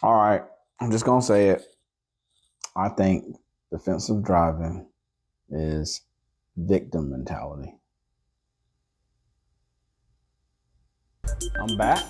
All right, I'm just gonna say it. I think defensive driving is victim mentality. I'm back.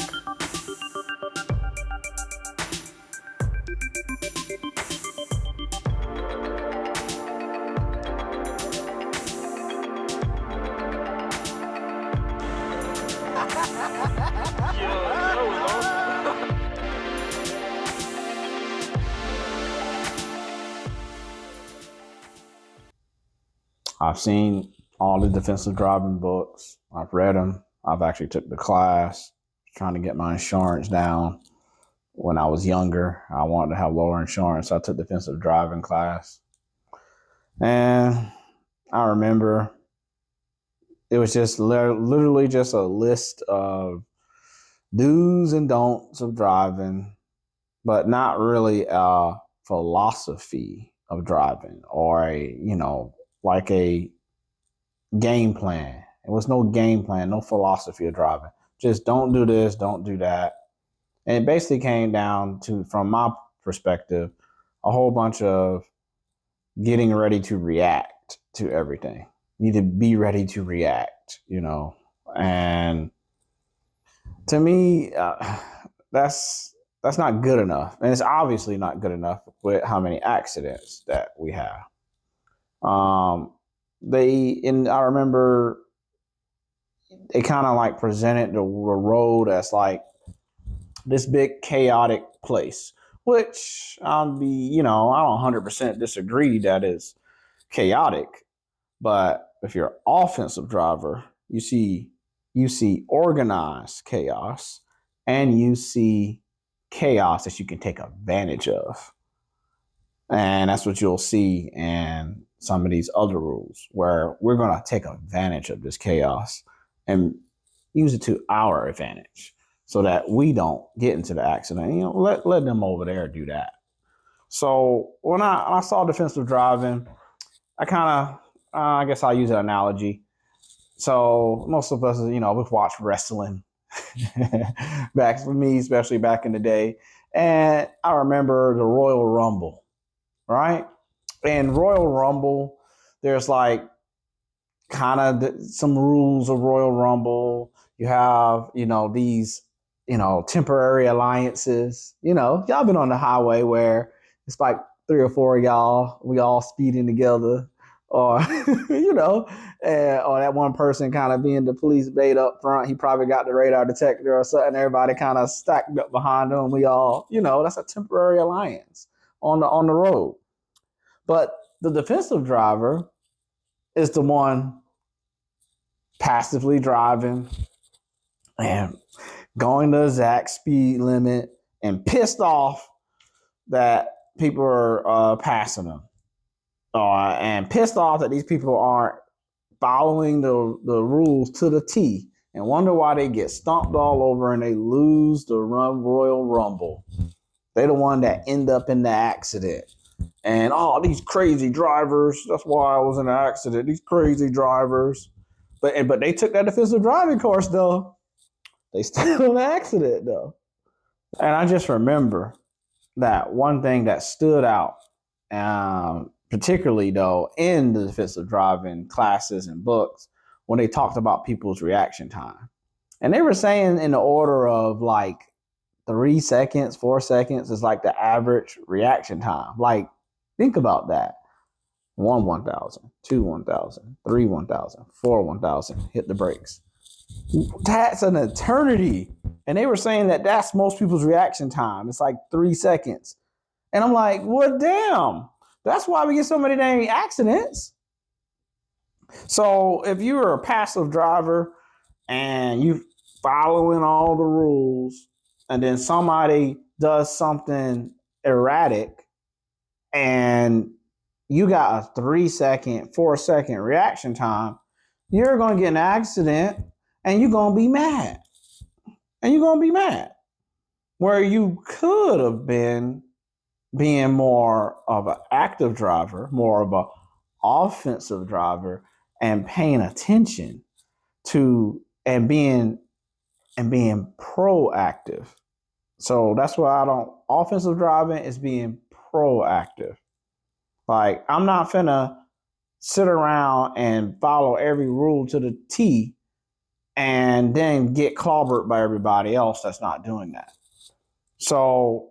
I've seen all the defensive driving books. I've read them. I've actually took the class trying to get my insurance down. When I was younger, I wanted to have lower insurance. So I took defensive driving class. And I remember it was just literally just a list of do's and don'ts of driving, but not really a philosophy of driving or like a game plan. It was no game plan, no philosophy of driving. Just don't do this, don't do that. And it basically came down to, from my perspective, a whole bunch of getting ready to react to everything. You need to be ready to react. And to me, that's not good enough, and it's obviously not good enough with how many accidents that we have. Um, I remember they kind of like presented the road as like this big chaotic place, which I don't 100% disagree that is chaotic. But if you're an offensive driver, you see organized chaos, and you see chaos that you can take advantage of. And that's what you'll see in some of these other rules, where we're going to take advantage of this chaos and use it to our advantage so that we don't get into the accident. Let them over there do that. So when I saw defensive driving, I kind of, I guess I'll use an analogy. So most of us, we've watched wrestling back for me, especially back in the day. And I remember the Royal Rumble, right? And Royal Rumble, there's like kind of some rules of Royal Rumble. You have, these, temporary alliances. Y'all been on the highway where it's like three or four of y'all, we all speeding together, or or that one person kind of being the police bait up front. He probably got the radar detector or something. Everybody kind of stacked up behind him. We all, that's a temporary alliance on the road. But the defensive driver is the one passively driving and going the exact speed limit and pissed off that people are passing them, and pissed off that these people aren't following the rules to the T, and wonder why they get stomped all over and they lose the Royal Rumble. They're the one that end up in the accident. And these crazy drivers, that's why I was in an accident. These crazy drivers. But they took that defensive driving course though. They still in an accident though. And I just remember that one thing that stood out, particularly though in the defensive driving classes and books, when they talked about people's reaction time. And they were saying in the order of like 3 seconds, 4 seconds is like the average reaction time. Like, think about that. 1,000, 1,000, 1,000, 1,000, hit the brakes. That's an eternity. And they were saying that that's most people's reaction time. It's like 3 seconds. And I'm like, well, damn. That's why we get so many dang accidents. So if you're a passive driver and you following all the rules, and then somebody does something erratic, and you got a 3 second, 4 second reaction time, you're going to get an accident and you're going to be mad. And you're going to be mad. Where you could have been being more of an active driver, more of an offensive driver, and paying attention to and being proactive. So that's why I don't. Offensive driving is being proactive. Like, I'm not finna sit around and follow every rule to the T and then get clobbered by everybody else that's not doing that. So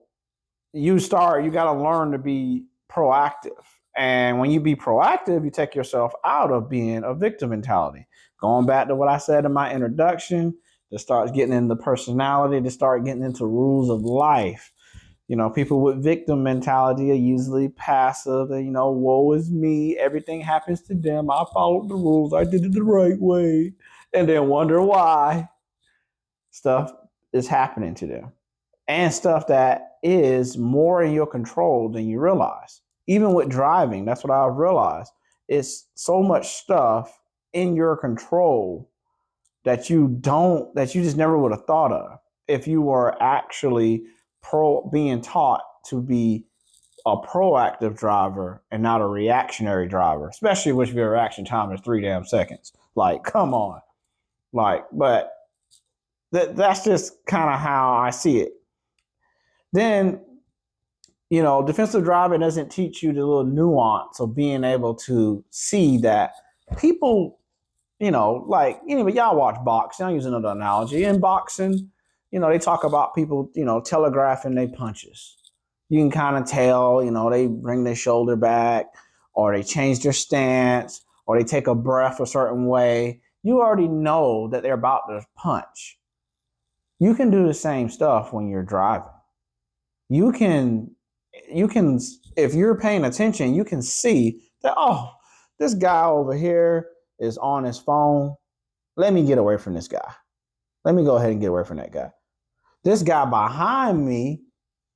you got to learn to be proactive. And when you be proactive, you take yourself out of being a victim mentality. Going back to what I said in my introduction, to start getting into personality, to start getting into rules of life. People with victim mentality are usually passive. And, woe is me. Everything happens to them. I followed the rules. I did it the right way. And then wonder why stuff is happening to them. And stuff that is more in your control than you realize. Even with driving, that's what I've realized. It's so much stuff in your control that you just never would have thought of if you were actually being taught to be a proactive driver and not a reactionary driver, especially if your reaction time is 3 damn seconds. Like, come on. But that's just kind of how I see it. Then, defensive driving doesn't teach you the little nuance of being able to see that people, y'all watch boxing. I'll use another analogy. In boxing, they talk about people, telegraphing their punches. You can kind of tell, they bring their shoulder back, or they change their stance, or they take a breath a certain way. You already know that they're about to punch. You can do the same stuff when you're driving. You can, if you're paying attention, you can see that, oh, this guy over here is on his phone. Let me get away from this guy. Let me go ahead and get away from that guy. This guy behind me,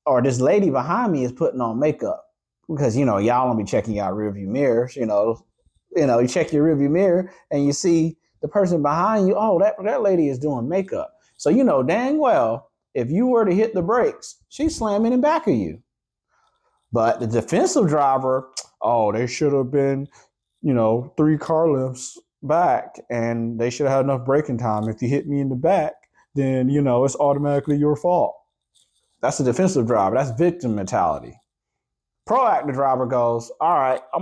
or this lady behind me, is putting on makeup because, y'all don't be checking your rearview mirrors. You check your rearview mirror and you see the person behind you. Oh, that lady is doing makeup. So dang well, if you were to hit the brakes, she's slamming in back of you. But the defensive driver, oh, they should have been, 3 car lengths back, and they should have had enough braking time. If you hit me in the back, then, it's automatically your fault. That's a defensive driver. That's victim mentality. Proactive driver goes, all right, I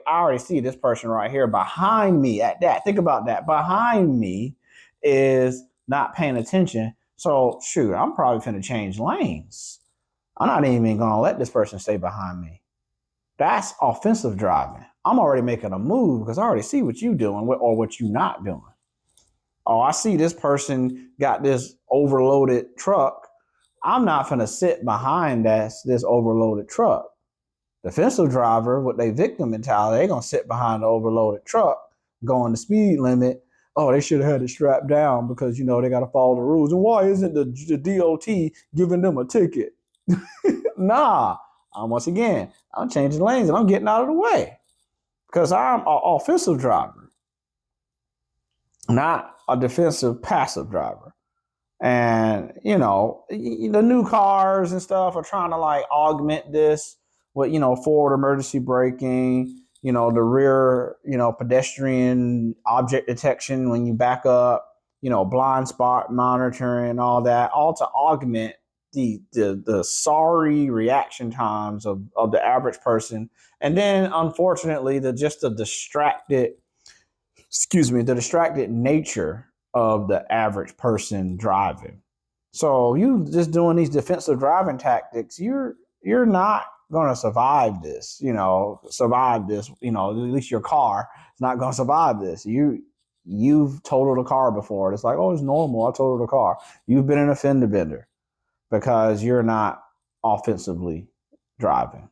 already see this person right here behind me at that. Think about that. Behind me is not paying attention. So, shoot, I'm probably going to change lanes. I'm not even going to let this person stay behind me. That's offensive driving. I'm already making a move because I already see what you're doing or what you're not doing. Oh, I see this person got this overloaded truck. I'm not going to sit behind this overloaded truck. Defensive driver with their victim mentality, they're going to sit behind the overloaded truck, going the speed limit. Oh, they should have had it strapped down because, they got to follow the rules. And why isn't the DOT giving them a ticket? Nah, once again, I'm changing lanes and I'm getting out of the way because I'm an offensive driver, not a defensive passive driver. And, the new cars and stuff are trying to augment this with, forward emergency braking, the rear, pedestrian object detection when you back up, blind spot monitoring, all that, all to augment the sorry reaction times of the average person. And then unfortunately, the distracted nature of the average person driving. So you just doing these defensive driving tactics, you're not going to survive this, at least your car is not going to survive this. You've totaled a car before. It's like, oh, it's normal. I totaled a car. You've been an offender bender because you're not offensively driving.